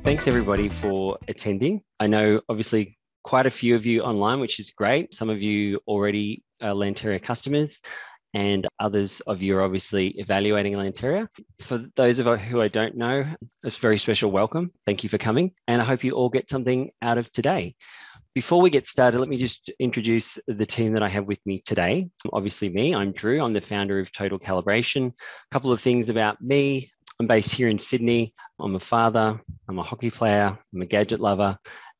Thanks everybody for attending. I know obviously quite a few of you online, which is great. Some of you already are Lanteria customers and others of you are obviously evaluating Lanteria. For those of you who I don't know, it's a very special welcome. Thank you for coming. And I hope you all get something out of today. Before we get started, let me just introduce the team that I have with me today. Obviously me, I'm Drew. I'm the founder of Total Calibration. A couple of things about me. I'm based here in Sydney. I'm a father, I'm a hockey player, I'm a gadget lover,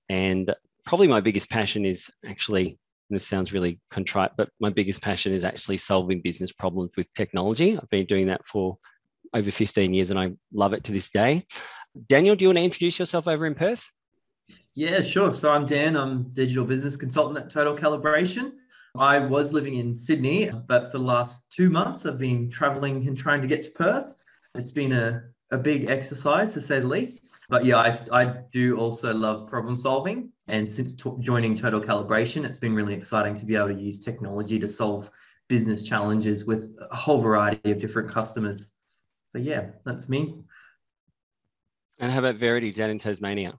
and probably my biggest passion is actually, and this sounds really contrite, but my biggest passion is actually solving business problems with technology. I've been doing that for over 15 years and I love it to this day. Daniel, do you want to introduce yourself over in Perth? Yeah, sure. So I'm Dan. I'm digital business consultant at Total Calibration. I was living in Sydney, but for the last 2 months, I've been traveling and trying to get to Perth. It's been a big exercise, to say the least. But yeah, I do also love problem solving. And since joining Total Calibration, it's been really exciting to be able to use technology to solve business challenges with a whole variety of different customers. So yeah, that's me. And how about Verity down in Tasmania?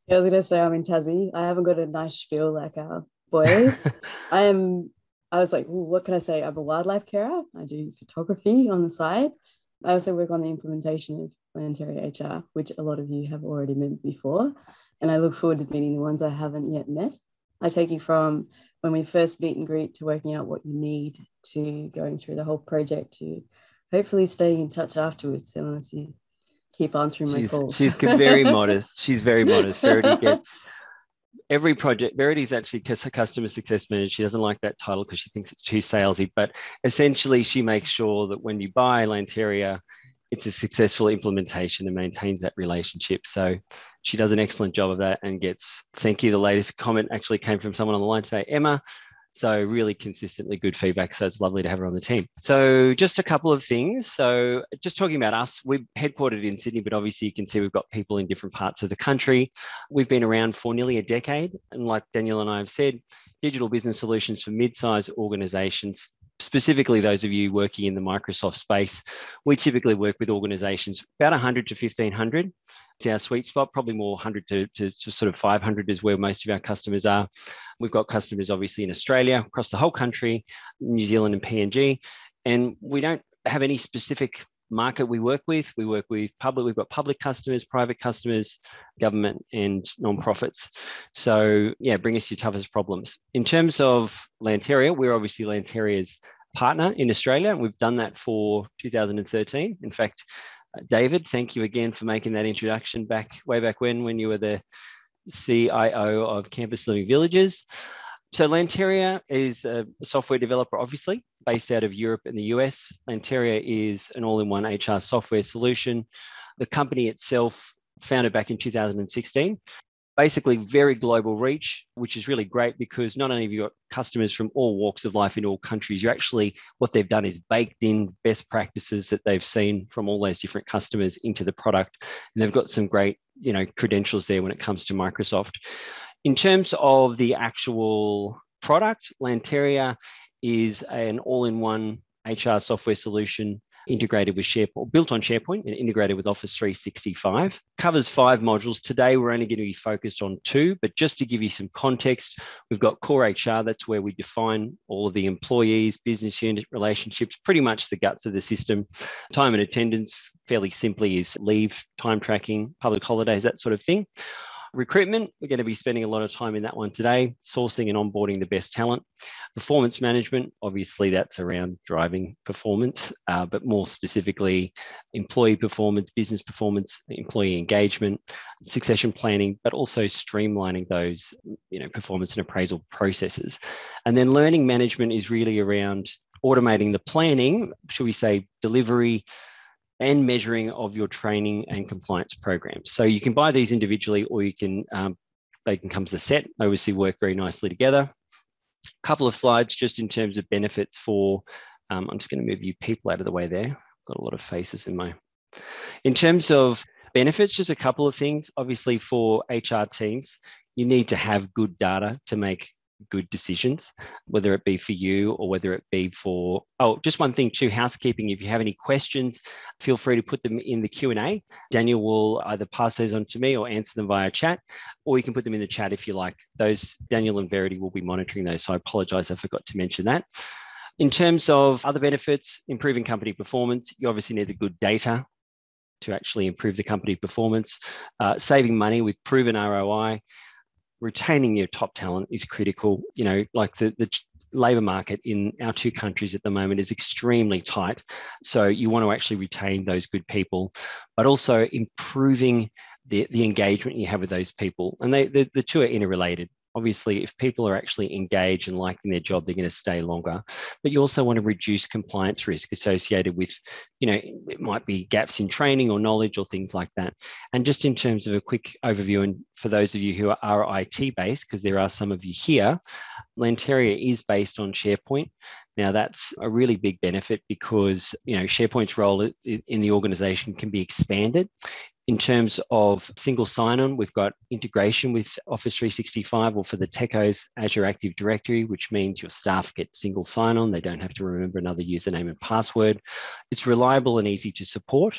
Yeah, I was gonna say I'm in Tassie. I haven't got a nice spiel like our boys. I was like, "Ooh, what can I say? I'm a wildlife carer. I do photography on the side. I also work on the implementation of Lanteria HR, which a lot of you have already met before. And I look forward to meeting the ones I haven't yet met. I take you from when we first meet and greet to working out what you need to going through the whole project to hopefully staying in touch afterwards, unless you keep answering my calls. She's very modest. She's very modest. Verity gets every project. Verity's actually a customer success manager. She doesn't like that title because she thinks it's too salesy, but essentially she makes sure that when you buy Lanteria, it's a successful implementation and maintains that relationship. So she does an excellent job of that and gets, thank you. The latest comment actually came from someone on the line today, Emma. So really consistently good feedback. So it's lovely to have her on the team. So just a couple of things. So just talking about us, we're headquartered in Sydney, but obviously you can see we've got people in different parts of the country. We've been around for nearly a decade. And like Daniel and I have said, digital business solutions for mid-sized organizations, specifically those of you working in the Microsoft space. We typically work with organizations about 100 to 1,500. It's our sweet spot, probably more 100 to sort of 500 is where most of our customers are. We've got customers obviously in Australia, across the whole country, New Zealand and PNG, and we don't have any specific market we work with. We work with public, we've got public customers, private customers, government and non-profits. So yeah, bring us your toughest problems. In terms of Lanteria, we're obviously Lanteria's partner in Australia. We've done that for 2013. In fact, David, thank you again for making that introduction way back when you were the CIO of Campus Living Villages. So Lanteria is a software developer, obviously, based out of Europe and the US. Lanteria is an all-in-one HR software solution. The company itself, founded back in 2016, basically very global reach, which is really great because not only have you got customers from all walks of life in all countries, what they've done is baked in best practices that they've seen from all those different customers into the product. And they've got some great, credentials there when it comes to Microsoft. In terms of the actual product, Lanteria is an all-in-one HR software solution integrated with SharePoint, built on SharePoint and integrated with Office 365. Covers 5 modules. Today, we're only going to be focused on 2, but just to give you some context, we've got core HR. That's where we define all of the employees, business unit relationships, pretty much the guts of the system. Time and attendance, fairly simply, is leave, time tracking, public holidays, that sort of thing. Recruitment, we're going to be spending a lot of time in that one today, sourcing and onboarding the best talent. Performance management, obviously that's around driving performance, but more specifically employee performance, business performance, employee engagement, succession planning, but also streamlining those, performance and appraisal processes. And then learning management is really around automating the planning, should we say delivery, and measuring of your training and compliance programs. So you can buy these individually, or you can they can come as a set. They obviously work very nicely together. A couple of slides just in terms of benefits for, I'm just going to move you people out of the way there. Got a lot of faces in terms of benefits, just a couple of things. Obviously for HR teams, you need to have good data to make good decisions, whether it be for you or whether it be for, oh, just one thing too, housekeeping. If you have any questions, feel free to put them in the Q&A. Daniel will either pass those on to me or answer them via chat, or you can put them in the chat if you like. Those, Daniel and Verity will be monitoring those. So I apologize, I forgot to mention that. In terms of other benefits, improving company performance, you obviously need the good data to actually improve the company performance. Saving money with proven ROI. Retaining your top talent is critical. You know, like the labour market in our two countries at the moment is extremely tight. So you want to actually retain those good people, but also improving the engagement you have with those people. And the two are interrelated. Obviously, if people are actually engaged and liking their job, they're going to stay longer. But you also want to reduce compliance risk associated with, you know, it might be gaps in training or knowledge or things like that. And just in terms of a quick overview, and for those of you who are IT based, because there are some of you here, Lanteria is based on SharePoint. Now, that's a really big benefit because, you know, SharePoint's role in the organization can be expanded. In terms of single sign-on, we've got integration with Office 365, or for the techos, Azure Active Directory, which means your staff get single sign-on. They don't have to remember another username and password. It's reliable and easy to support.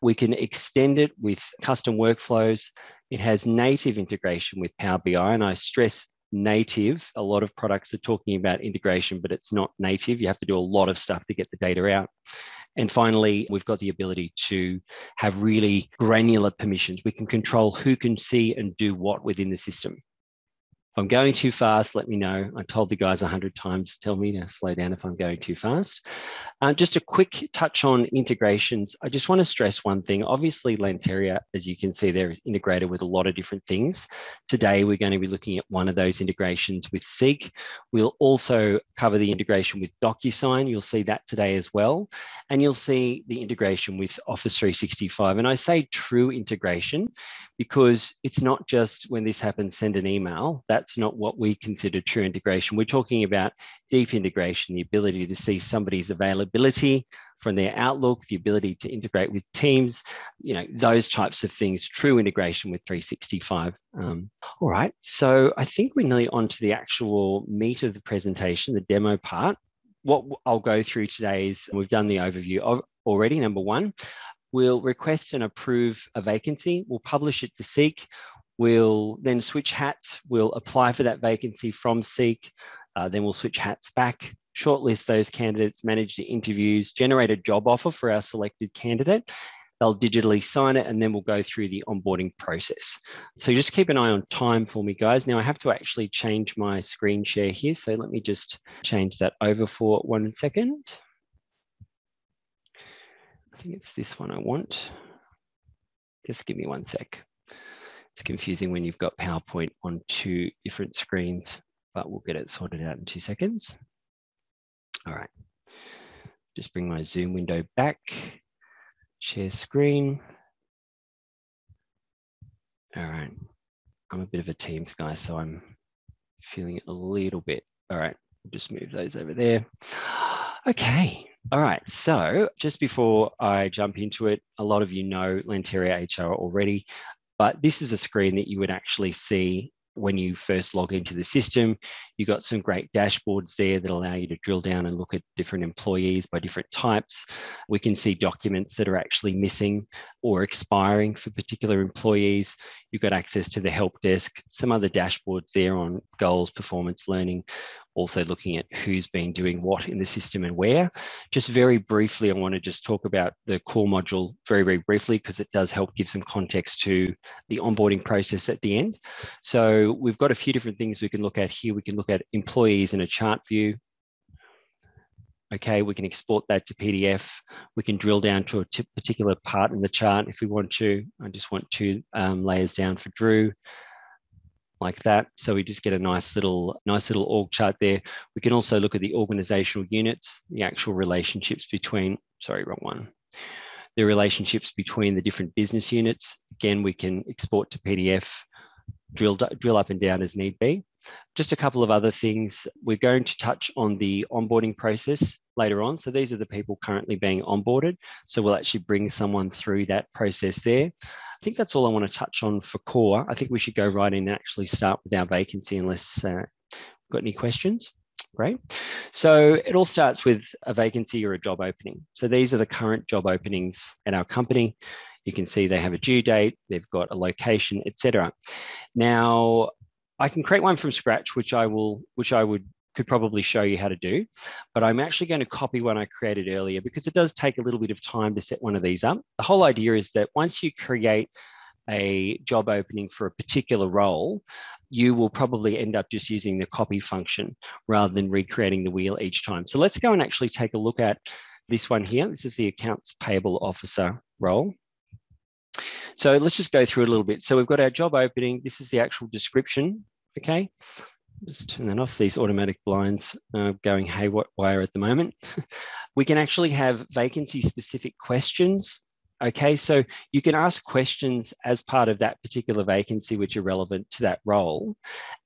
We can extend it with custom workflows. It has native integration with Power BI, and I stress native. A lot of products are talking about integration, but it's not native. You have to do a lot of stuff to get the data out. And finally, we've got the ability to have really granular permissions. We can control who can see and do what within the system. If I'm going too fast, let me know. I told the guys 100 times, tell me to slow down if I'm going too fast. Just a quick touch on integrations. I just want to stress one thing. Obviously, Lanteria, as you can see there, is integrated with a lot of different things. Today, we're going to be looking at one of those integrations with Seek. We'll also cover the integration with DocuSign. You'll see that today as well. And you'll see the integration with Office 365. And I say true integration because it's not just when this happens, send an email. That's not what we consider true integration. We're talking about deep integration, the ability to see somebody's availability from their Outlook, the ability to integrate with Teams, you know, those types of things, true integration with 365. All right, so I think we're nearly on to the actual meat of the presentation, the demo part. What I'll go through today is, we've done the overview of already. Number one, we'll request and approve a vacancy. We'll publish it to Seek. We'll then switch hats. We'll apply for that vacancy from Seek. Then we'll switch hats back, shortlist those candidates, manage the interviews, generate a job offer for our selected candidate. They'll digitally sign it, and then we'll go through the onboarding process. So just keep an eye on time for me, guys. Now I have to actually change my screen share here. So let me just change that over for 1 second. I think it's this one I want. Just give me 1 sec. It's confusing when you've got PowerPoint on 2 different screens, but we'll get it sorted out in 2 seconds. All right. Just bring my Zoom window back. Share screen. All right. I'm a bit of a Teams guy, so I'm feeling it a little bit. All right. Just move those over there. Okay. All right. So just before I jump into it, a lot of you know Lanteria HR already, but this is a screen that you would actually see when you first log into the system. You've got some great dashboards there that allow you to drill down and look at different employees by different types. We can see documents that are actually missing or expiring for particular employees. You've got access to the help desk, some other dashboards there on goals, performance, learning, also looking at who's been doing what in the system and where. Just very briefly, I want to just talk about the core module very, very briefly, because it does help give some context to the onboarding process at the end. So we've got a few different things we can look at here. We can look at employees in a chart view. Okay, we can export that to PDF. We can drill down to a particular part in the chart if we want to. I just want 2 layers down for Drew, like that. So we just get a nice little org chart there. We can also look at the organizational units, the actual relationships between, sorry, wrong one. The relationships between the different business units. Again, we can export to PDF, drill up and down as need be. Just a couple of other things. We're going to touch on the onboarding process later on. So these are the people currently being onboarded. So we'll actually bring someone through that process there. I think that's all I want to touch on for core. I think we should go right in and actually start with our vacancy, unless Got any questions? Great. So it all starts with a vacancy or a job opening. So these are the current job openings at our company. You can see they have a due date, they've got a location, etc. Now, I can create one from scratch, which I could probably show you how to do, but I'm actually going to copy one I created earlier because it does take a little bit of time to set one of these up. The whole idea is that once you create a job opening for a particular role, you will probably end up just using the copy function rather than recreating the wheel each time. So let's go and actually take a look at this one here. This is the accounts payable officer role. So let's just go through it a little bit. So we've got our job opening. This is the actual description. Okay. Just turn that off. These automatic blinds are going haywire at the moment. We can actually have vacancy specific questions. Okay, so you can ask questions as part of that particular vacancy which are relevant to that role.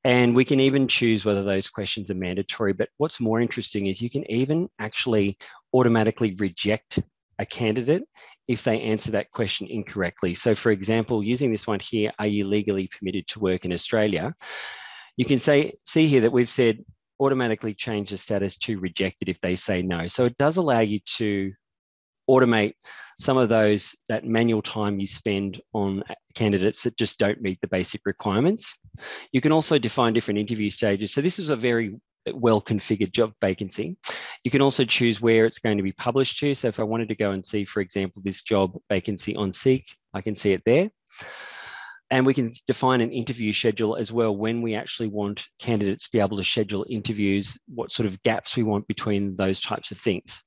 And we can even choose whether those questions are mandatory. But what's more interesting is you can even actually automatically reject a candidate if they answer that question incorrectly. So for example, using this one here, are you legally permitted to work in Australia? You can see here that we've said automatically change the status to rejected if they say no. So it does allow you to automate some of that manual time you spend on candidates that just don't meet the basic requirements. You can also define different interview stages. So this is a very well configured job vacancy. You can also choose where it's going to be published to. So if I wanted to go and see, for example, this job vacancy on Seek, I can see it there. And we can define an interview schedule as well when we actually want candidates to be able to schedule interviews, what sort of gaps we want between those types of things.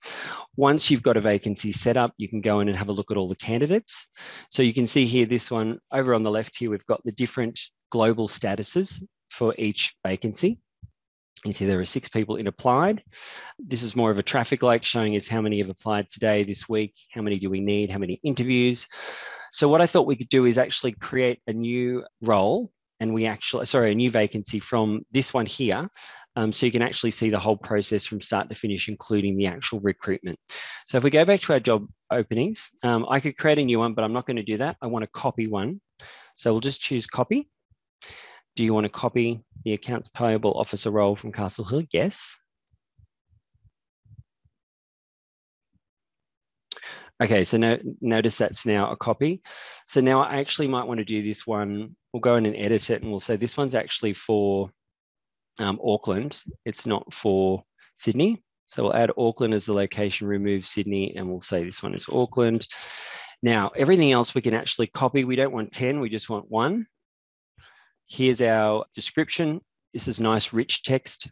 Once you've got a vacancy set up, you can go in and have a look at all the candidates. So you can see here, this one over on the left here, we've got the different global statuses for each vacancy. You see there are 6 people in applied. This is more of a traffic light showing us how many have applied today, this week, how many do we need, how many interviews. So what I thought we could do is actually create a new role and a new vacancy from this one here. So you can actually see the whole process from start to finish, including the actual recruitment. So if we go back to our job openings, I could create a new one, but I'm not going to do that. I want to copy one. So we'll just choose copy. Do you want to copy the accounts payable officer role from Castle Hill? Yes. Okay, so notice that's now a copy. So now I actually might want to do this one. We'll go in and edit it and we'll say this one's actually for Auckland. It's not for Sydney. So we'll add Auckland as the location, remove Sydney, and we'll say this one is Auckland. Now, everything else we can actually copy. We don't want 10, we just want 1. Here's our description. This is nice, rich text.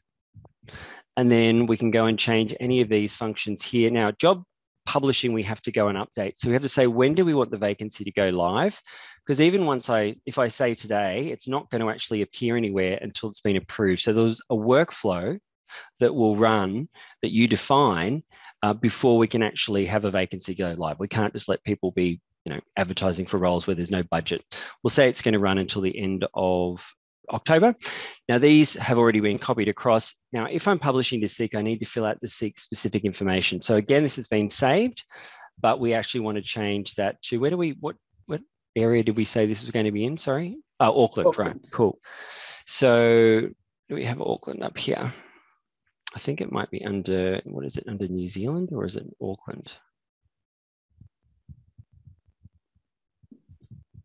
And then we can go and change any of these functions here. Now, job publishing, we have to go and update. So we have to say, when do we want the vacancy to go live? Because even if I say today, it's not going to actually appear anywhere until it's been approved. So there's a workflow that will run that you define before we can actually have a vacancy go live. We can't just let people be advertising for roles where there's no budget. We'll say it's going to run until the end of October. Now, these have already been copied across. Now, if I'm publishing to Seek, I need to fill out the Seek specific information. So again, this has been saved, but we actually want to change that to what area did we say this was going to be in? Sorry. Auckland, right. Cool. So do we have Auckland up here? I think it might be under, what is it, under New Zealand or is it Auckland?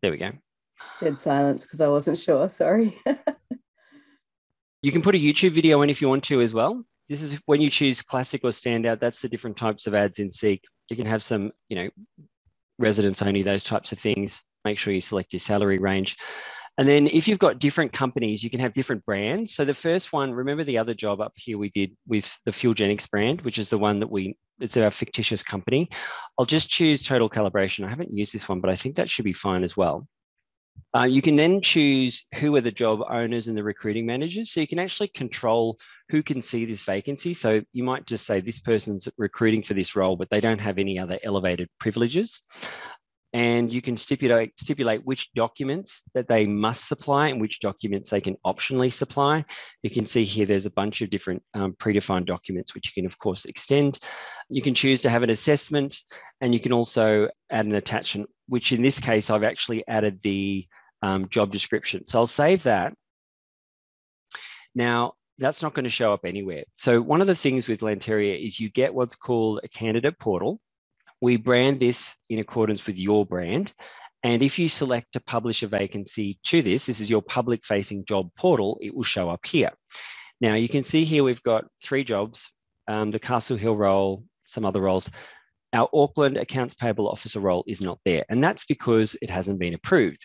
There we go. Dead silence because I wasn't sure, sorry. You can put a YouTube video in if you want to as well. This is when you choose classic or standout, that's the different types of ads in Seek. You can have some, residents only, those types of things. Make sure you select your salary range. And then if you've got different companies, you can have different brands. So the first one, remember the other job up here we did with the Fuelgenics brand, which is the one that it's our fictitious company. I'll just choose Total Calibration. I haven't used this one, but I think that should be fine as well. You can then choose who are the job owners and the recruiting managers. So you can actually control who can see this vacancy. So you might just say this person's recruiting for this role, but they don't have any other elevated privileges. And you can stipulate which documents that they must supply and which documents they can optionally supply. You can see here there's a bunch of different predefined documents which you can of course extend. You can choose to have an assessment, and you can also add an attachment, which in this case I've actually added the job description. So I'll save that. Now that's not going to show up anywhere. So one of the things with Lanteria is you get what's called a candidate portal. We brand this in accordance with your brand. And if you select to publish a vacancy to this is your public facing job portal, it will show up here. Now you can see here we've got 3 jobs, the Castle Hill role, some other roles. Our Auckland Accounts Payable Officer role is not there, and that's because it hasn't been approved.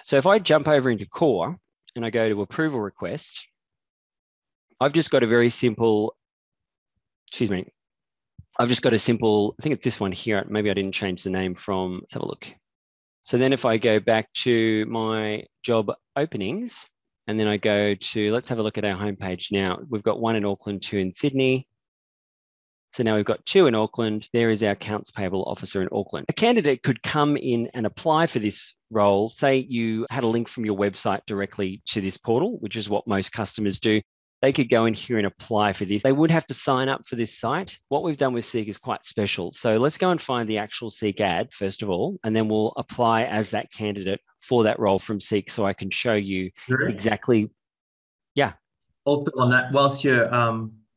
So if I jump over into Core and I go to approval requests, I've just got a very simple, I've just got a simple, I think it's this one here. Maybe I didn't change the name from, let's have a look. So then if I go back to my job openings, and then I go to, let's have a look at our homepage now. We've got 1 in Auckland, 2 in Sydney. So now we've got 2 in Auckland. There is our accounts payable officer in Auckland. A candidate could come in and apply for this role. Say you had a link from your website directly to this portal, which is what most customers do. They could go in here and apply for this. They would have to sign up for this site. What we've done with Seek is quite special. So let's go and find the actual Seek ad first of all, and then we'll apply as that candidate for that role from Seek so I can show you exactly. Yeah. Also on that, whilst you're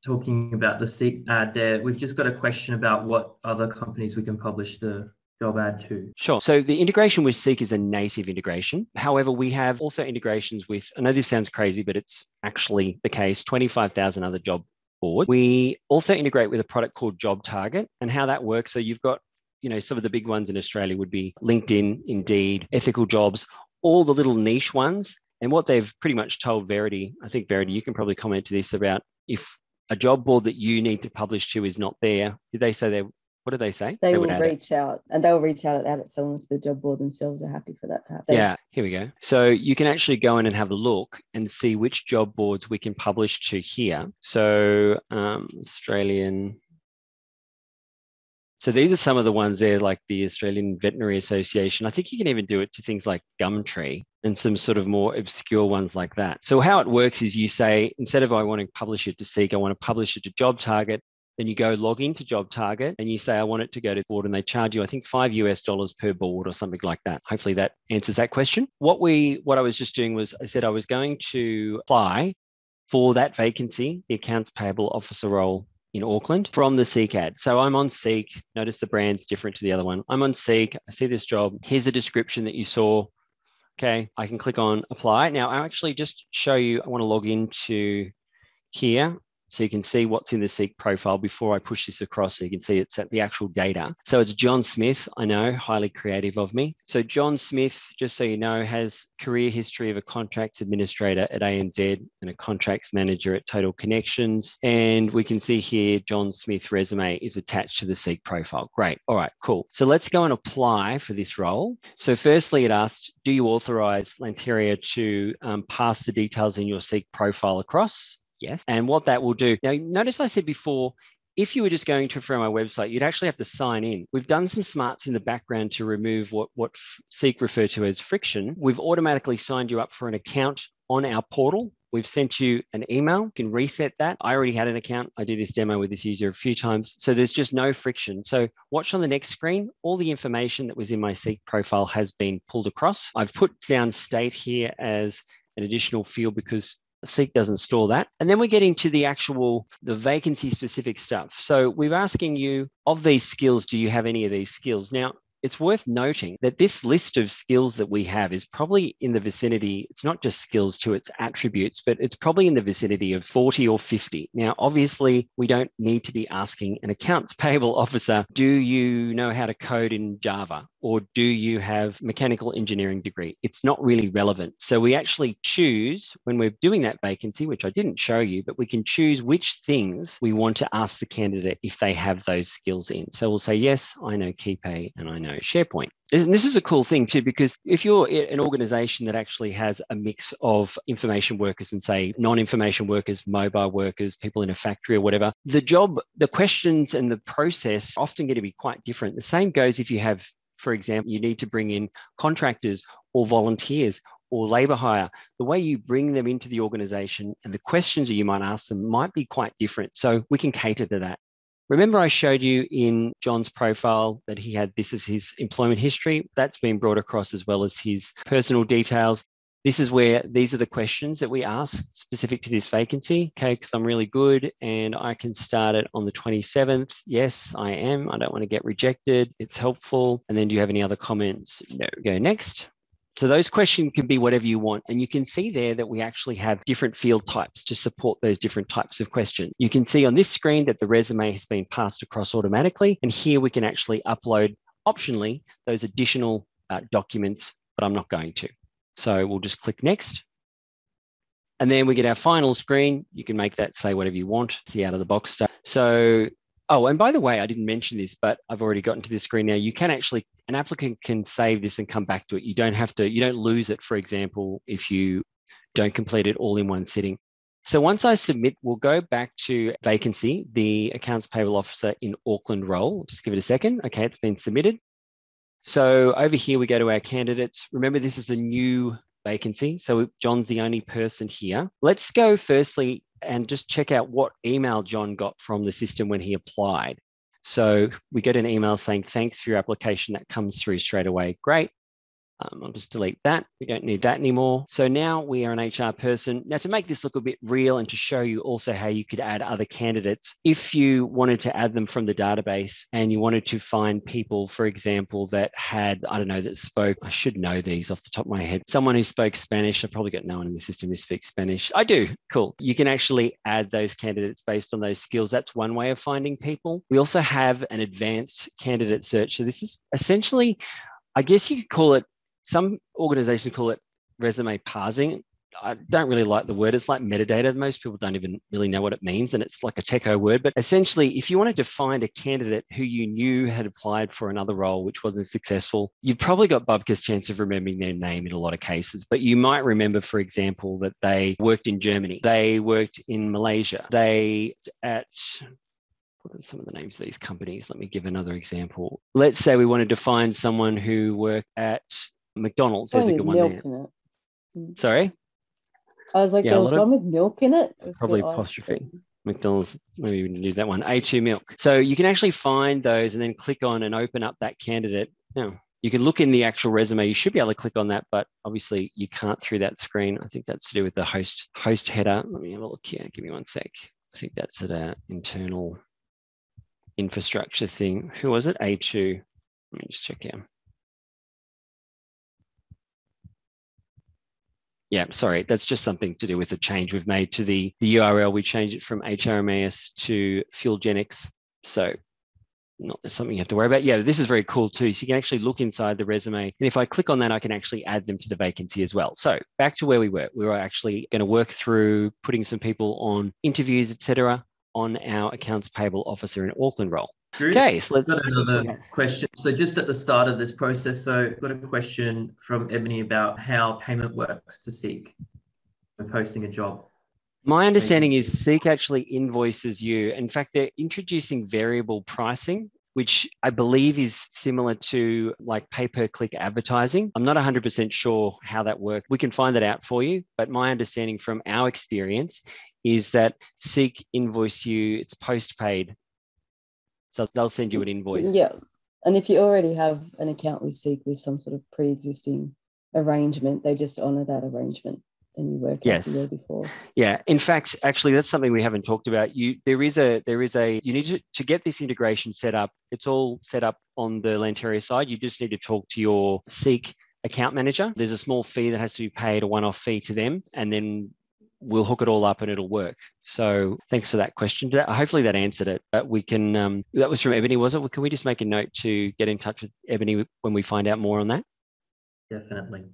talking about the Seek ad there, we've just got a question about what other companies we can publish the job ad to. Sure. So the integration with Seek is a native integration. However, we have also integrations with, I know this sounds crazy, but it's actually the case, 25,000 other job boards. We also integrate with a product called Job Target, and how that works. So you've got, some of the big ones in Australia would be LinkedIn, Indeed, Ethical Jobs, all the little niche ones. And what they've pretty much told Verity, I think Verity, you can probably comment to this about if a job board that you need to publish to is not there. Did they say what did they say? They will reach out, and they'll reach out at it so long as the job board themselves are happy for that to happen. Yeah, here we go. So you can actually go in and have a look and see which job boards we can publish to here. So Australian. So these are some of the ones there, like the Australian Veterinary Association. I think you can even do it to things like Gumtree and some sort of more obscure ones like that. So how it works is you say, instead of I want to publish it to Seek, I want to publish it to Job Target. Then you go log into Job Target and you say, I want it to go to board, and they charge you, I think, $5 per board or something like that. Hopefully that answers that question. What I was just doing was I said I was going to apply for that vacancy, the Accounts Payable Officer role in Auckland from the Seek ad. So I'm on Seek. Notice the brand's different to the other one. I'm on Seek. I see this job. Here's a description that you saw. Okay, I can click on apply. Now I'll actually just show you, I want to log into here so you can see what's in the Seek profile before I push this across so you can see it's at the actual data. So it's John Smith, I know, highly creative of me. So John Smith, just so you know, has career history of a contracts administrator at ANZ and a contracts manager at Total Connections. And we can see here, John Smith's resume is attached to the Seek profile. Great. All right, cool. So let's go and apply for this role. So firstly, it asked, do you authorize Lanteria to pass the details in your Seek profile across? Yes. And what that will do, now notice I said before, if you were just going from our website, you'd actually have to sign in. We've done some smarts in the background to remove what Seek refer to as friction. We've automatically signed you up for an account on our portal. We've sent you an email. You can reset that. I already had an account. I did this demo with this user a few times. So there's just no friction. So watch on the next screen. All the information that was in my Seek profile has been pulled across. I've put down state here as an additional field because Seek doesn't store that. And then we're getting to the vacancy specific stuff. So we're asking you, of these skills, do you have any of these skills? Now, it's worth noting that this list of skills that we have is probably in the vicinity, it's not just skills to its attributes, but it's probably in the vicinity of 40 or 50. Now, obviously, we don't need to be asking an accounts payable officer, do you know how to code in Java? Or do you have mechanical engineering degree? It's not really relevant. So we actually choose, when we're doing that vacancy, which I didn't show you, but we can choose which things we want to ask the candidate if they have those skills in. So we'll say, yes, I know KeyPay and I know SharePoint. And this is a cool thing too, because if you're an organization that actually has a mix of information workers and say non-information workers, mobile workers, people in a factory or whatever, the questions and the process are often going to be quite different. The same goes if you have, for example, you need to bring in contractors or volunteers or labor hire. The way you bring them into the organization and the questions that you might ask them might be quite different. So we can cater to that. Remember I showed you in John's profile that this is his employment history. That's been brought across as well as his personal details. This is where these are the questions that we ask specific to this vacancy. Okay, because I'm really good and I can start it on the 27th. Yes, I am. I don't want to get rejected. It's helpful. And then do you have any other comments? No. Go next. So those questions can be whatever you want. And you can see there that we actually have different field types to support those different types of questions. You can see on this screen that the resume has been passed across automatically. And here we can actually upload optionally those additional documents, but I'm not going to. So we'll just click next. And then we get our final screen. You can make that say whatever you want. It's the out of the box stuff. So, oh, and by the way, I didn't mention this, but I've already gotten to this screen now. You can actually, an applicant can save this and come back to it. You don't have to, you don't lose it, for example, if you don't complete it all in one sitting. So once I submit, we'll go back to vacancy, the accounts payable officer in Auckland role. Just give it a second. Okay, it's been submitted. So over here, we go to our candidates. Remember, this is a new vacancy. So John's the only person here. Let's go firstly and just check out what email John got from the system when he applied. So we get an email saying, thanks for your application. That comes through straight away. Great. I'll just delete that. We don't need that anymore. So now we are an HR person. Now to make this look a bit real and to show you also how you could add other candidates, if you wanted to add them from the database and you wanted to find people, for example, that had, I don't know, that spoke, I should know these off the top of my head, someone who spoke Spanish. I've probably got no one in the system who speaks Spanish. I do. Cool. You can actually add those candidates based on those skills. That's one way of finding people. We also have an advanced candidate search. So this is essentially, I guess you could call it, some organizations call it resume parsing. I don't really like the word. It's like metadata. Most people don't even really know what it means, and it's like a techo word. But essentially, if you wanted to find a candidate who you knew had applied for another role which wasn't successful, you've probably got bubka's chance of remembering their name in a lot of cases. But you might remember, for example, that they worked in Germany, they worked in Malaysia, they at what are some of the names of these companies? Let me give another example. Let's say we wanted to find someone who worked at McDonald's. There's a good one there. Sorry? I was like, there was one with milk in it. It's probably apostrophe. McDonald's, maybe we can do that one. A2 milk. So you can actually find those and then click on and open up that candidate. Now, you can look in the actual resume. You should be able to click on that, but obviously you can't through that screen. I think that's to do with the host header. Let me have a look here. Give me one sec. I think that's at an internal infrastructure thing. Who was it? A2. Let me just check here. Yeah, sorry, that's just something to do with the change we've made to the URL. We changed it from HRMAS to Fuelgenics. So not something you have to worry about. Yeah, this is very cool too. So you can actually look inside the resume. And if I click on that, I can actually add them to the vacancy as well. So back to where we were. We were actually going to work through putting some people on interviews, etc., on our accounts payable officer in Auckland role. Okay, so let's got another question. So just at the start of this process, so I've got a question from Ebony about how payment works to Seek when posting a job. My understanding is Seek actually invoices you. In fact, they're introducing variable pricing, which I believe is similar to like pay-per-click advertising. I'm not 100% sure how that works. We can find that out for you. But my understanding from our experience is that Seek invoice you, it's post-paid. So they'll send you an invoice. Yeah. And if you already have an account with Seek with some sort of pre-existing arrangement, they just honor that arrangement and you work as you were before. Yeah. In fact, actually, that's something we haven't talked about. You need to get this integration set up. It's all set up on the Lanteria side. You just need to talk to your Seek account manager. There's a small fee that has to be paid, a one-off fee to them, and then we'll hook it all up and it'll work. So thanks for that question. Hopefully that answered it. But we can, that was from Ebony, was it? Can we just make a note to get in touch with Ebony when we find out more on that? Definitely.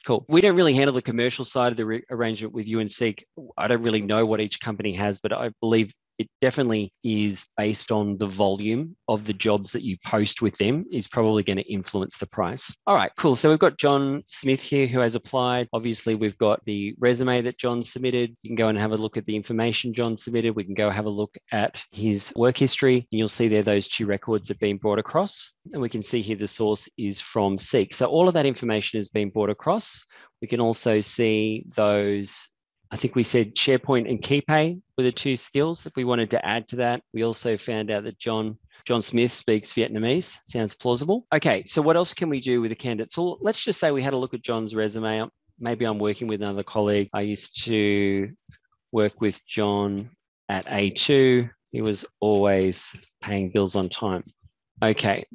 Cool. We don't really handle the commercial side of the arrangement with you and Seek. I don't really know what each company has, but I believe it definitely is based on the volume of the jobs that you post with them is probably going to influence the price. All right, cool. So we've got John Smith here who has applied. Obviously, we've got the resume that John submitted. You can go and have a look at the information John submitted. We can go have a look at his work history. And you'll see there those two records have been brought across. And we can see here the source is from Seek. So all of that information has been brought across. We can also see those, I think we said SharePoint and KeyPay were the two skills if we wanted to add to that. We also found out that John Smith speaks Vietnamese. Sounds plausible. Okay, so what else can we do with a candidate? So let's just say we had a look at John's resume. maybe I'm working with another colleague. I used to work with John at A2. He was always paying bills on time. Okay,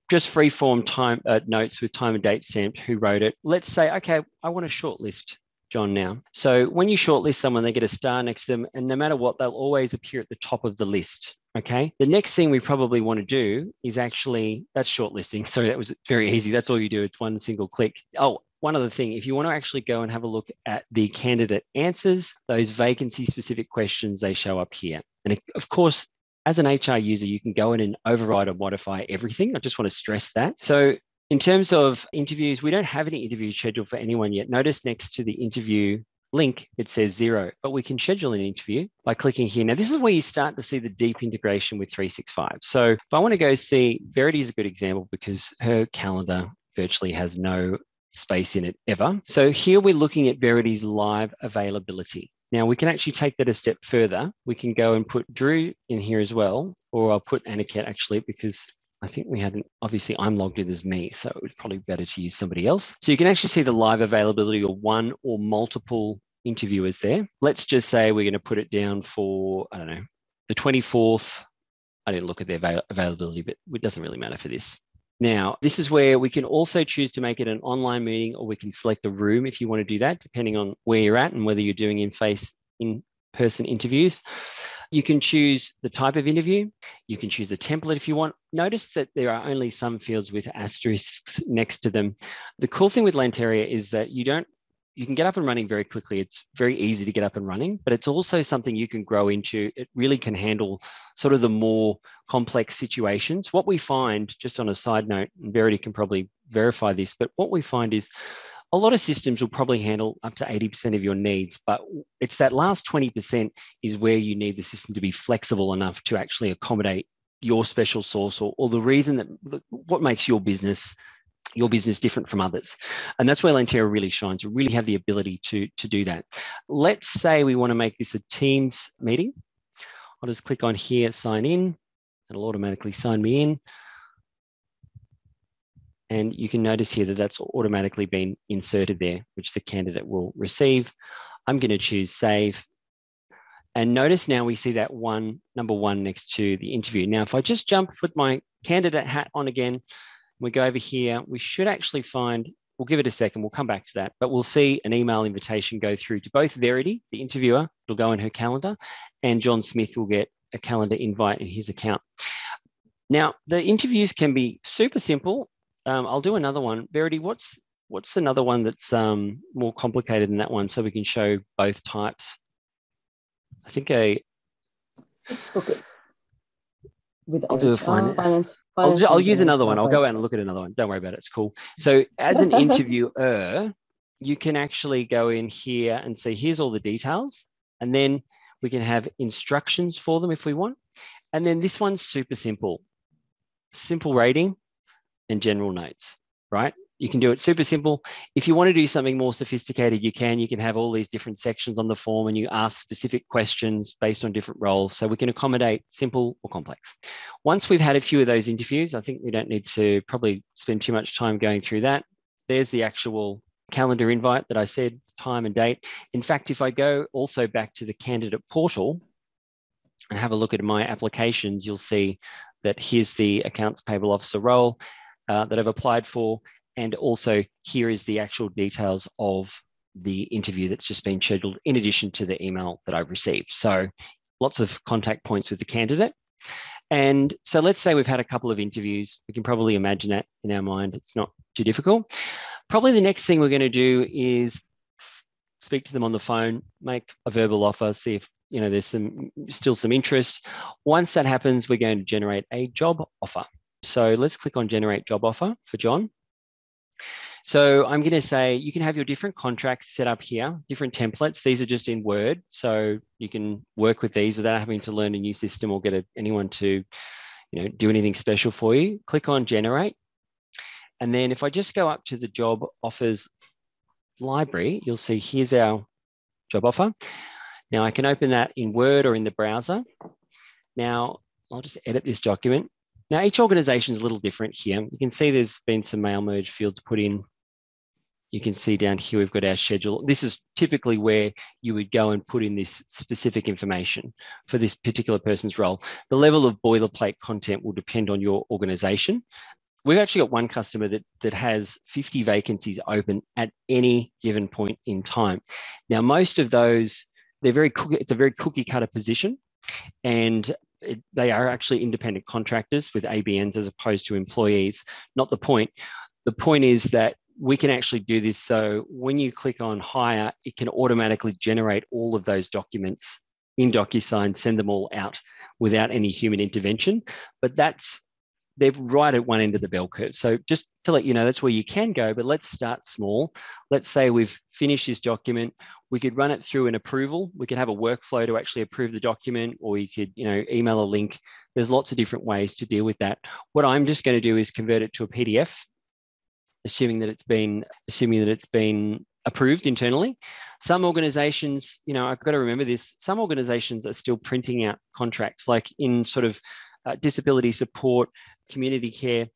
just free-form time notes with time and date stamped, who wrote it. Let's say, okay, I want to shortlist John now. So when you shortlist someone, they get a star next to them, and no matter what, they'll always appear at the top of the list. Okay. The next thing we probably want to do is actually, that's shortlisting. So that was very easy. That's all you do. It's one single click. Oh, one other thing, if you want to actually go and have a look at the candidate answers, those vacancy specific questions, they show up here. And of course, as an HR user, you can go in and override or modify everything. I just want to stress that. So in terms of interviews, we don't have any interviews scheduled for anyone yet. Notice next to the interview link, it says 0, but we can schedule an interview by clicking here. Now, this is where you start to see the deep integration with 365. So if I want to go see, Verity is a good example because her calendar virtually has no space in it ever. So here we're looking at Verity's live availability. Now we can actually take that a step further. We can go and put Drew in here as well, or I'll put Aniket actually, because I think we hadn't, obviously I'm logged in as me, so it would probably be better to use somebody else. So you can actually see the live availability of one or multiple interviewers there. Let's just say we're going to put it down for, I don't know, the 24th. I didn't look at their availability, but it doesn't really matter for this. Now, this is where we can also choose to make it an online meeting, or we can select a room if you want to do that, depending on where you're at and whether you're doing in-person interviews. You can choose the type of interview. You can choose a template if you want. Notice that there are only some fields with asterisks next to them. The cool thing with Lanteria is that you can get up and running very quickly. It's very easy to get up and running, but it's also something you can grow into. It really can handle sort of the more complex situations. What we find, just on a side note, and Verity can probably verify this, but what we find is a lot of systems will probably handle up to 80% of your needs, but it's that last 20% is where you need the system to be flexible enough to actually accommodate your special source or the reason that what makes your business different from others. And that's where Lanteria really shines. You really have the ability to do that. Let's say we want to make this a Teams meeting. I'll just click on here, sign in. It'll automatically sign me in. And you can notice here that that's automatically been inserted there, which the candidate will receive. I'm going to choose save. And notice now we see that number one next to the interview. Now, if I just jump, put my candidate hat on again, we go over here, we should actually find, we'll give it a second, we'll come back to that, but we'll see an email invitation go through to both Verity, the interviewer, it'll go in her calendar, and John Smith will get a calendar invite in his account. Now, the interviews can be super simple. I'll do another one. Verity, what's another one that's more complicated than that one so we can show both types? I think Let's book it. I'll do a finance. I'll use another one. I'll go out and look at another one. Don't worry about it. It's cool. So as an interviewer, you can actually go in here and say, here's all the details. And then we can have instructions for them if we want. And then this one's super simple. Simple rating and general notes, right? You can do it super simple. If you want to do something more sophisticated, you can have all these different sections on the form and you ask specific questions based on different roles. So we can accommodate simple or complex. Once we've had a few of those interviews, I think we don't need to probably spend too much time going through that. There's the actual calendar invite that I said, time and date. In fact, if I go also back to the candidate portal and have a look at my applications, you'll see that here's the accounts payable officer role that I've applied for. And also here is the actual details of the interview that's just been scheduled in addition to the email that I've received. So lots of contact points with the candidate. And so let's say we've had a couple of interviews. We can probably imagine that in our mind. It's not too difficult. Probably the next thing we're going to do is speak to them on the phone, make a verbal offer, see if there's still some interest. Once that happens, we're going to generate a job offer. So let's click on generate job offer for John. So I'm going to say you can have your different contracts set up here, different templates. These are just in Word. So you can work with these without having to learn a new system or get anyone to do anything special for you. Click on generate. And then if I just go up to the job offers library, you'll see here's our job offer. Now I can open that in Word or in the browser. Now I'll just edit this document. Now, each organization is a little different here. You can see there's been some mail merge fields put in. you can see down here, we've got our schedule. This is typically where you would go and put in this specific information for this particular person's role. The level of boilerplate content will depend on your organization. We've actually got one customer that has 50 vacancies open at any given point in time. Now, most of those, it's a very cookie cutter position, and they are actually independent contractors with ABNs as opposed to employees. Not the point. The point is that we can actually do this. So when you click on hire, it can automatically generate all of those documents in DocuSign, send them all out without any human intervention. But they're right at one end of the bell curve. So just to let you know, that's where you can go, but let's start small. Let's say we've finished this document. We could run it through an approval. We could have a workflow to actually approve the document, or you could, email a link. There's lots of different ways to deal with that. What I'm just going to do is convert it to a PDF, assuming that it's been approved internally. Some organizations, I've got to remember this, some organizations are still printing out contracts, like in sort of disability support, community care.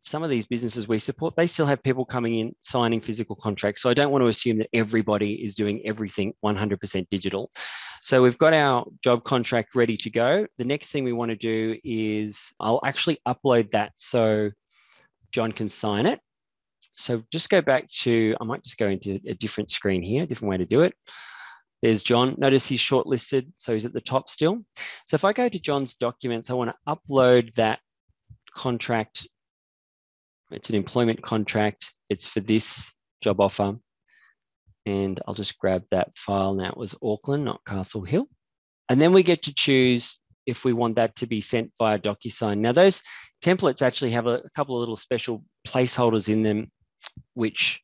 Some of these businesses we support, they still have people coming in signing physical contracts. So I don't want to assume that everybody is doing everything 100% digital. So we've got our job contract ready to go. The next thing we want to do is I'll actually upload that so John can sign it. So just go back to, I might just go into a different screen here, a different way to do it. There's John. Notice he's shortlisted, so he's at the top still. So if I go to John's documents, I want to upload that contract. It's an employment contract. It's for this job offer. And I'll just grab that file. Now it was Auckland, not Castle Hill. And then we get to choose if we want that to be sent via DocuSign. Now those templates actually have a couple of little special placeholders in them, which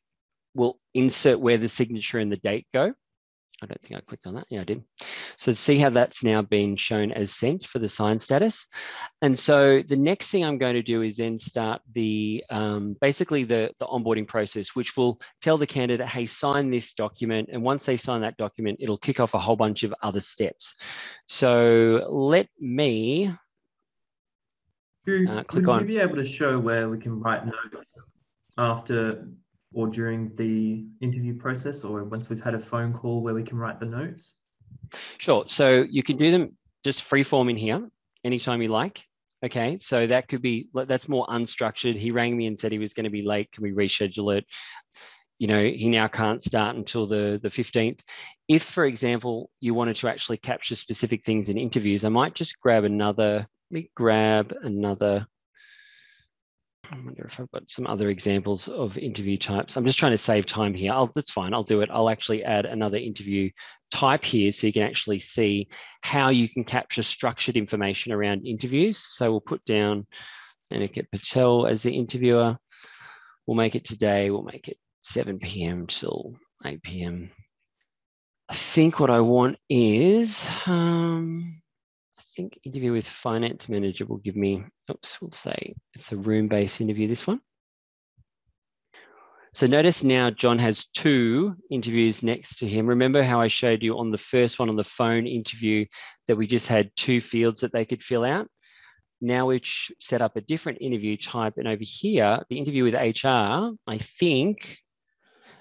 will insert where the signature and the date go. I don't think I clicked on that. Yeah, I did. So see how that's now been shown as sent for the sign status. And so the next thing I'm going to do is then start the basically the onboarding process, which will tell the candidate, hey, sign this document. And once they sign that document, it'll kick off a whole bunch of other steps. So let me click on. Would you be able to show where we can write notes after or during the interview process, or once we've had a phone call where we can write the notes? Sure. So you can do them just free form in here anytime you like. Okay. So that could be, that's more unstructured. He rang me and said he was going to be late. Can we reschedule it? He now can't start until the 15th. If, for example, you wanted to actually capture specific things in interviews, I might just grab another, I wonder if I've got some other examples of interview types. I'm just trying to save time here. That's fine. I'll do it. I'll actually add another interview type here so you can actually see how you can capture structured information around interviews. So we'll put down Aniket Patel as the interviewer. We'll make it today. We'll make it 7 p.m. till 8 p.m. I think what I want is, I think interview with finance manager will give me, we'll say it's a room-based interview, this one. So notice now John has 2 interviews next to him. Remember how I showed you on the first one, on the phone interview, that we just had 2 fields that they could fill out? Now we've set up a different interview type. And over here, the interview with HR, I think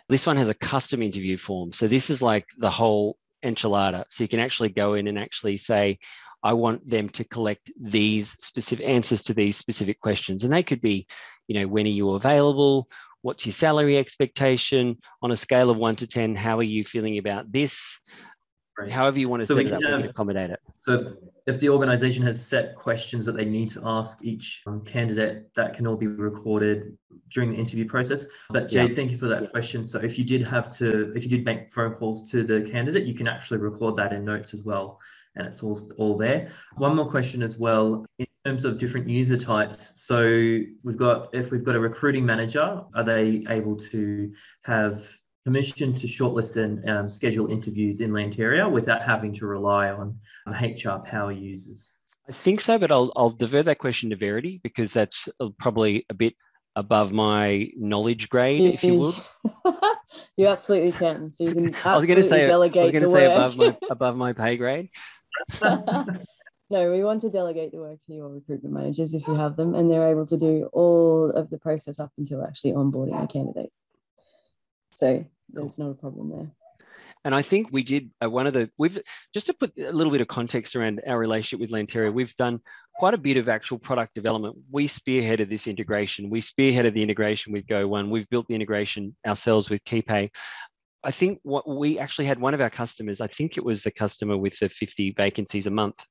this one has a custom interview form. So this is like the whole enchilada. So you can actually go in and actually say, I want them to collect these specific answers to these specific questions. And they could be, when are you available? What's your salary expectation? On a scale of 1 to 10, how are you feeling about this? Right. However you want to set it up, we can accommodate it. So if the organization has set questions that they need to ask each candidate, that can all be recorded during the interview process. But Jade, thank you for that question. So if you did make phone calls to the candidate, you can actually record that in notes as well. And it's all there. One more question as well, in terms of different user types. So if we've got a recruiting manager, are they able to have permission to shortlist and schedule interviews in Lanteria without having to rely on HR power users? I think so, but I'll divert that question to Verity, because that's probably a bit above my knowledge grade, if you would. You absolutely can. So you can absolutely delegate the work. above my pay grade. No, we want to delegate the work to your recruitment managers if you have them, and they're able to do all of the process up until actually onboarding a candidate. So there's not a problem there. And I think we did we've just to put a little bit of context around our relationship with Lanteria, we've done quite a bit of actual product development. We spearheaded this integration. We spearheaded the integration with Go1. We've built the integration ourselves with KeyPay. I think what we actually had one of our customers, I think it was the customer with the 50 vacancies a month.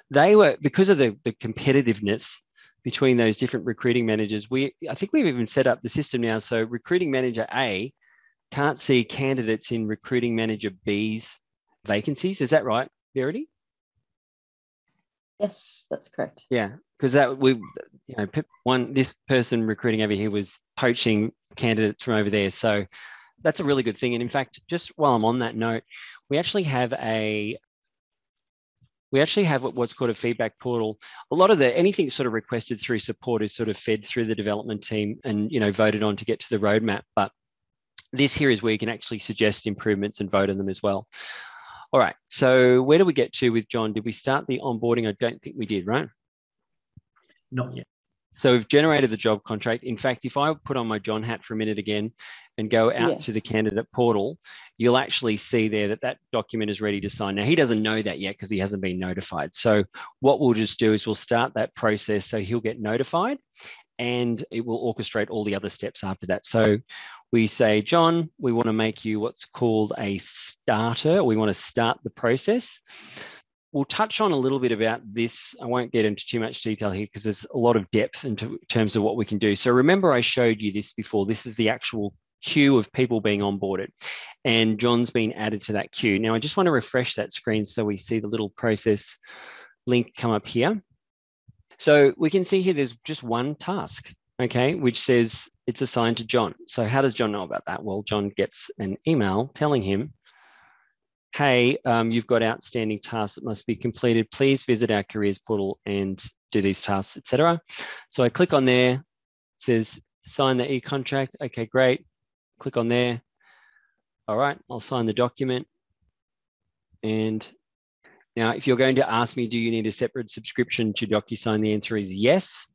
They were, because of the competitiveness between those different recruiting managers, I think we've even set up the system now. So recruiting manager A can't see candidates in recruiting manager B's vacancies. Is that right, Verity? Yes, that's correct. Yeah, because this person recruiting over here was poaching candidates from over there. So that's a really good thing. And in fact, just while I'm on that note, we actually have what's called a feedback portal. A lot of anything sort of requested through support is sort of fed through the development team and, voted on to get to the roadmap. But this here is where you can actually suggest improvements and vote on them as well. All right, so where do we get to with John? Did we start the onboarding? I don't think we did, right? Not yet. So we've generated the job contract. In fact, if I put on my John hat for a minute again and go out to the candidate portal, you'll actually see there that document is ready to sign. Now, he doesn't know that yet because he hasn't been notified. So what we'll just do is we'll start that process so he'll get notified and it will orchestrate all the other steps after that. So we say, John, we want to make you what's called a starter. We want to start the process. We'll touch on a little bit about this. I won't get into too much detail here because there's a lot of depth in terms of what we can do. So remember I showed you this before. This is the actual queue of people being onboarded and John's been added to that queue. Now I just want to refresh that screen so we see the little process link come up here. So we can see here there's just one task, okay, which says it's assigned to John. So how does John know about that? Well, John gets an email telling him, hey, you've got outstanding tasks that must be completed. Please visit our careers portal and do these tasks, etc. So I click on there, it says sign the e-contract. Okay, great. Click on there. All right, I'll sign the document. And now, if you're going to ask me, do you need a separate subscription to DocuSign? The answer is yes,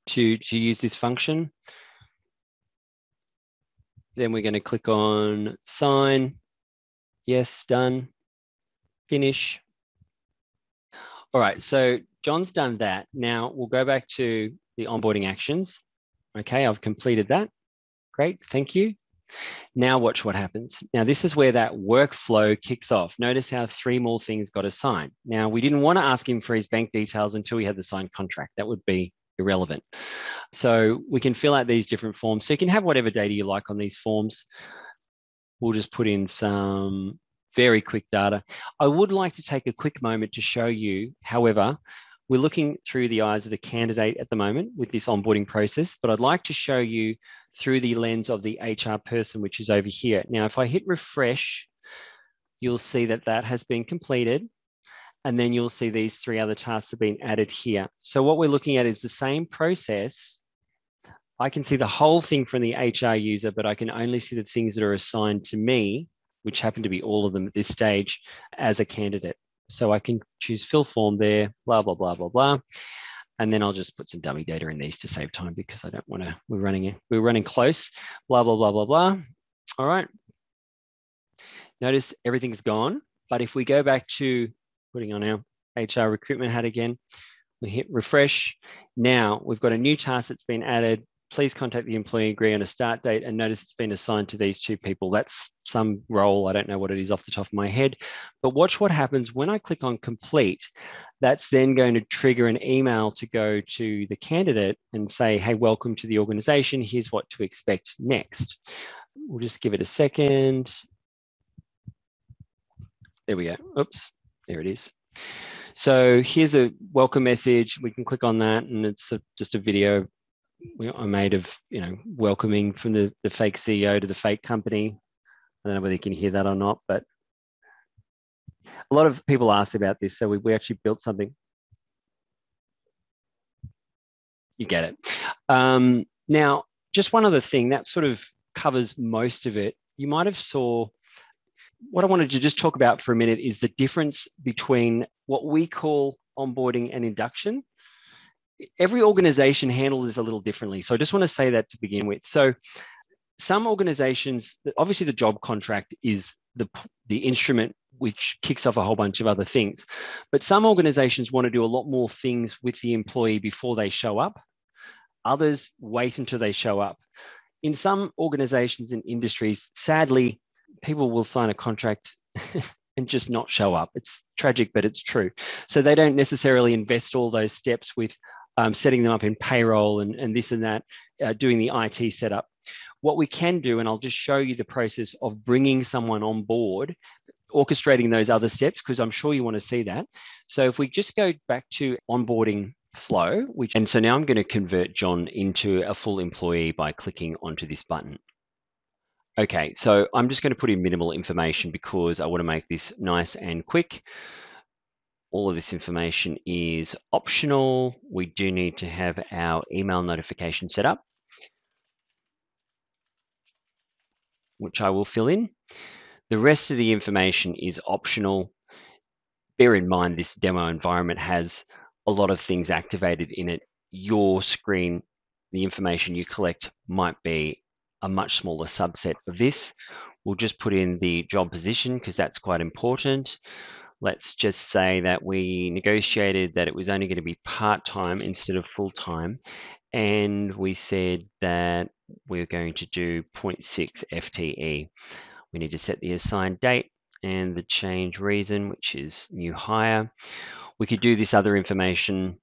to use this function. Then we're going to click on sign. Yes, done. Finish. All right, so John's done that. Now we'll go back to the onboarding actions. Okay, I've completed that. Great, thank you. Now watch what happens. Now this is where that workflow kicks off. Notice how 3 more things got assigned. Now we didn't want to ask him for his bank details until we had the signed contract. That would be irrelevant. So we can fill out these different forms. So you can have whatever data you like on these forms. We'll just put in some very quick data. I would like to take a quick moment to show you, however, we're looking through the eyes of the candidate at the moment with this onboarding process, but I'd like to show you through the lens of the HR person, which is over here. Now, if I hit refresh, you'll see that that has been completed. And then you'll see these 3 other tasks have been added here. So what we're looking at is the same process. I can see the whole thing from the HR user, but I can only see the things that are assigned to me, which happen to be all of them at this stage as a candidate. So I can choose fill form there, blah, blah, blah, blah, blah. And then I'll just put some dummy data in these to save time because I don't want to, we're running close, blah, blah, blah, blah, blah. All right. Notice everything's gone. But if we go back to putting on our HR recruitment hat again, we hit refresh. Now we've got a new task that's been added. Please contact the employee, agree on a start date, and notice it's been assigned to these 2 people. That's some role. I don't know what it is off the top of my head, but watch what happens when I click on complete. That's then going to trigger an email to go to the candidate and say, hey, welcome to the organization. Here's what to expect next. We'll just give it a second. There we go. Oops, there it is. So here's a welcome message. We can click on that and it's just a video I made of, welcoming from the fake CEO to the fake company. I don't know whether you can hear that or not, but a lot of people asked about this. So we actually built something. You get it. Now, just one other thing that sort of covers most of it. You might have saw, what I wanted to just talk about for a minute is the difference between what we call onboarding and induction. Every organization handles this a little differently. So I just want to say that to begin with. So some organizations, obviously the job contract is the instrument which kicks off a whole bunch of other things. But some organizations want to do a lot more things with the employee before they show up. Others wait until they show up. In some organizations and industries, sadly, people will sign a contract and just not show up. It's tragic, but it's true. So they don't necessarily invest all those steps with setting them up in payroll and this and that, doing the IT setup. What we can do, and I'll just show you the process of bringing someone on board, orchestrating those other steps, because I'm sure you want to see that. So if we just go back to onboarding flow, and so now I'm going to convert John into a full employee by clicking onto this button. Okay, so I'm just going to put in minimal information because I want to make this nice and quick. All of this information is optional. We do need to have our email notification set up, which I will fill in. The rest of the information is optional. Bear in mind, this demo environment has a lot of things activated in it. Your screen, the information you collect might be a much smaller subset of this. We'll just put in the job position because that's quite important. Let's just say that we negotiated that it was only going to be part-time instead of full-time. And we said that we're going to do 0.6 FTE. We need to set the assigned date and the change reason, which is new hire. We could do this other information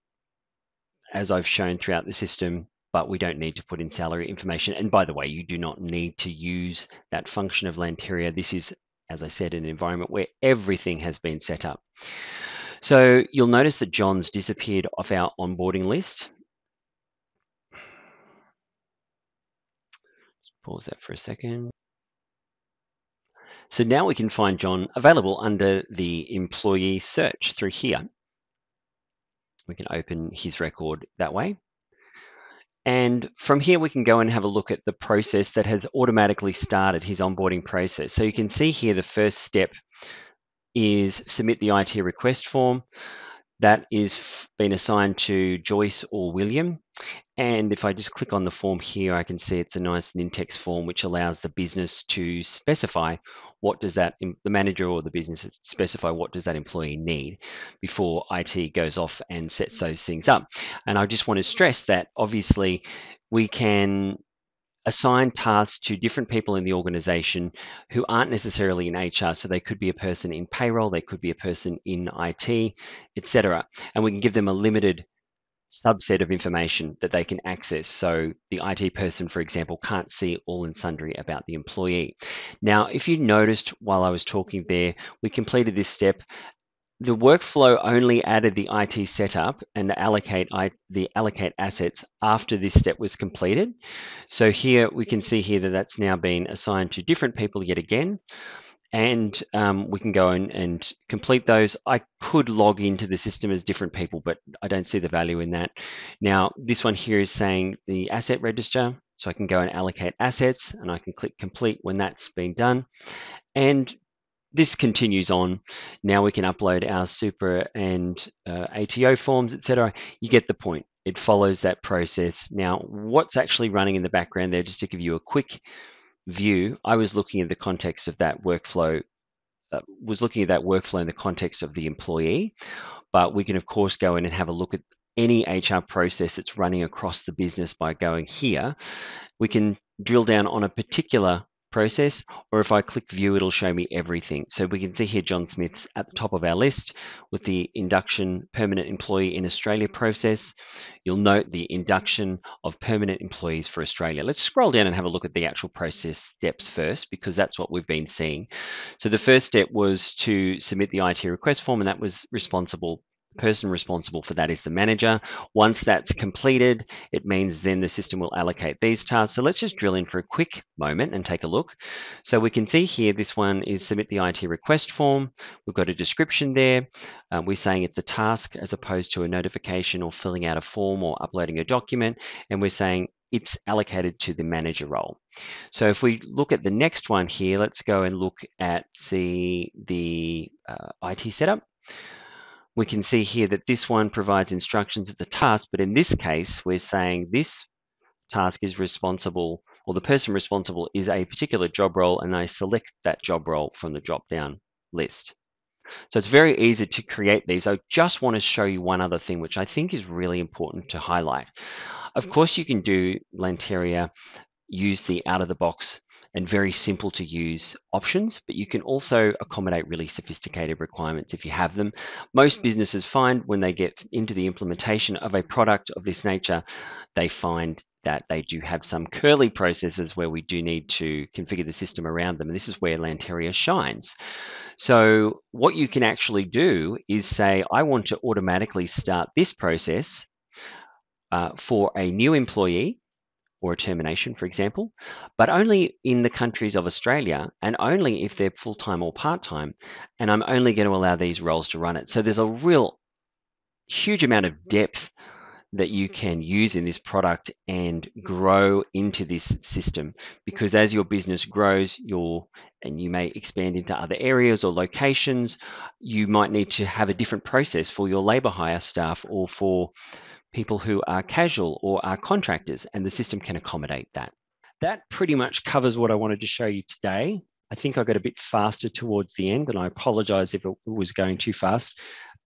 as I've shown throughout the system, but we don't need to put in salary information. And by the way, you do not need to use that function of Lanteria. This is, as I said, an environment where everything has been set up. So you'll notice that John's disappeared off our onboarding list. Just pause that for a second. So now we can find John available under the employee search through here. We can open his record that way. And from here, we can go and have a look at the process that has automatically started his onboarding process. So you can see here the first step is submit the IT request form. That is been assigned to Joyce or William. And if I just click on the form here, I can see it's a nice Nintex form, which allows the business to specify what does that, the manager or the business specify what does that employee need before IT goes off and sets those things up. And I just want to stress that obviously we can assign tasks to different people in the organization who aren't necessarily in HR. So they could be a person in payroll, they could be a person in IT, etc. And we can give them a limited subset of information that they can access. So the IT person, for example, can't see all and sundry about the employee. Now, if you noticed while I was talking there, we completed this step. The workflow only added the IT setup and the allocate assets after this step was completed. So here we can see here that that's now been assigned to different people yet again. And we can go and complete those. I could log into the system as different people, but I don't see the value in that. Now, this one here is saying the asset register. So I can go and allocate assets and I can click complete when that's been done. And this continues on. Now we can upload our super and ATO forms, etc. You get the point. It follows that process. Now, what's actually running in the background there, just to give you a quick view, I was looking at the context of that workflow, in the context of the employee, but we can of course go in and have a look at any HR process that's running across the business by going here. We can drill down on a particular process, or if I click view, it'll show me everything. So we can see here John Smith's at the top of our list with the induction permanent employee in Australia process. You'll note the induction of permanent employees for Australia. Let's scroll down and have a look at the actual process steps first, because that's what we've been seeing. So the first step was to submit the IT request form, and that was person responsible for that is the manager. Once that's completed, it means then the system will allocate these tasks. So let's just drill in for a quick moment and take a look. So we can see here, this one is submit the IT request form. We've got a description there. We're saying it's a task as opposed to a notification or filling out a form or uploading a document. And we're saying it's allocated to the manager role. So if we look at the next one here, let's go and look at the IT setup. We can see here that this one provides instructions as a task, but in this case, we're saying this task is responsible or the person responsible is a particular job role, and they select that job role from the drop-down list. So it's very easy to create these. I just want to show you one other thing, which I think is really important to highlight. Of course, you can do Lanteria, use the out-of-the-box and very simple to use options, but you can also accommodate really sophisticated requirements if you have them. Most businesses find when they get into the implementation of a product of this nature, they find that they do have some curly processes where we do need to configure the system around them. And this is where Lanteria shines. So what you can actually do is say, I want to automatically start this process for a new employee or a termination, for example, but only in the countries of Australia and only if they're full-time or part-time. And I'm only going to allow these roles to run it. So there's a real huge amount of depth that you can use in this product and grow into this system, because as your business grows, and you may expand into other areas or locations, you might need to have a different process for your labor hire staff or for people who are casual or are contractors, and the system can accommodate that. That pretty much covers what I wanted to show you today. I think I got a bit faster towards the end, and I apologize if it was going too fast.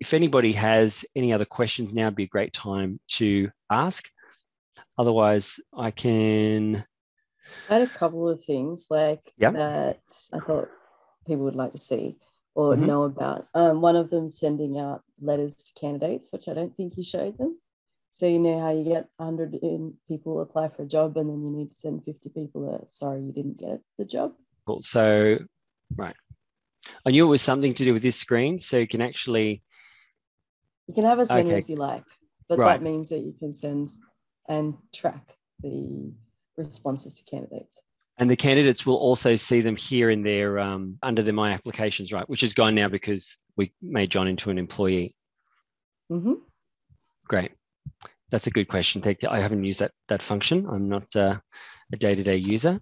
If anybody has any other questions, now would be a great time to ask. Otherwise, I can... I had a couple of things that I thought people would like to see or know about. One of them, sending out letters to candidates, which I don't think you showed them. So you know how you get 100 people apply for a job and then you need to send 50 people that, sorry, you didn't get the job. Cool. So, right. I knew it was something to do with this screen. So you can actually... You can have as many as you like, but that means that you can send and track the responses to candidates. And the candidates will also see them here in their, under the My Applications, right, which is gone now because we made John into an employee. Great. That's a good question. Thank you. I haven't used that function. I'm not a day-to-day user.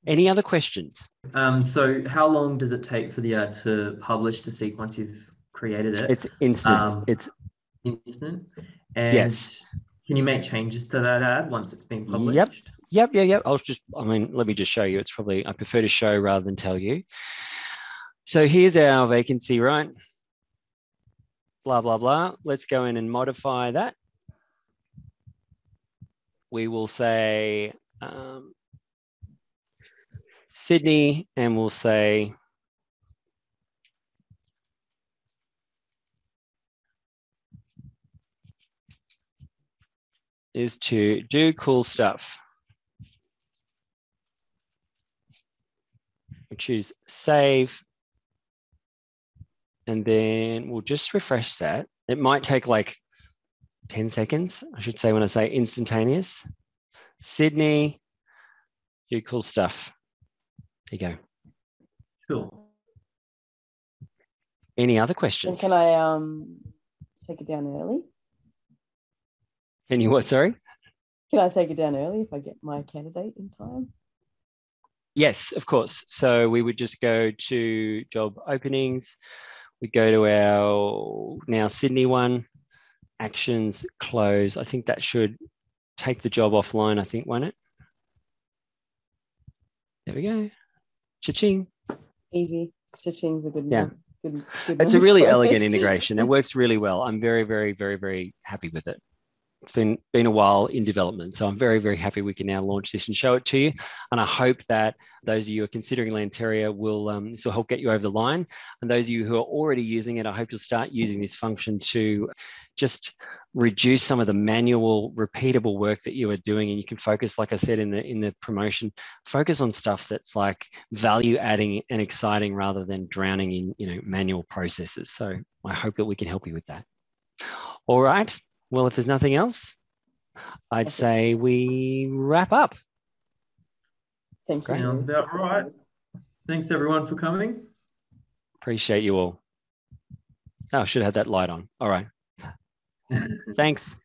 Any other questions? So how long does it take for the ad to publish the seek once you've created it? It's instant. It's instant. And yes. Can you make changes to that ad once it's been published? Yep. Let me just show you. It's probably, I prefer to show rather than tell you. So here's our vacancy, right? Blah, blah, blah. Let's go in and modify that. We will say Sydney, and we'll say is to do cool stuff. We choose save, and then we'll just refresh that. It might take like 10 seconds, I should say, when I say instantaneous. Sydney, do cool stuff. There you go. Cool. Any other questions? And can I take it down early? Can you what, sorry? Can I take it down early if I get my candidate in time? Yes, of course. So we would just go to job openings. We go to our now Sydney one, actions, close. I think that should take the job offline, I think, won't it? There we go. Cha-ching. Easy. Cha-ching's a good one. Yeah. Good it's a really elegant integration. It works really well. I'm very, very, very, very happy with it. It's been a while in development, so I'm very, very happy we can now launch this and show it to you. And I hope that those of you who are considering Lanteria this will help get you over the line. And those of you who are already using it, I hope you'll start using this function to just reduce some of the manual, repeatable work that you are doing. And you can focus, like I said in the promotion, focus on stuff that's like value adding and exciting rather than drowning in manual processes. So I hope that we can help you with that. All right. Well, if there's nothing else, I'd say we wrap up. Thank you. Sounds about right. Thanks, everyone, for coming. Appreciate you all. Oh, I should have had that light on. All right. Thanks.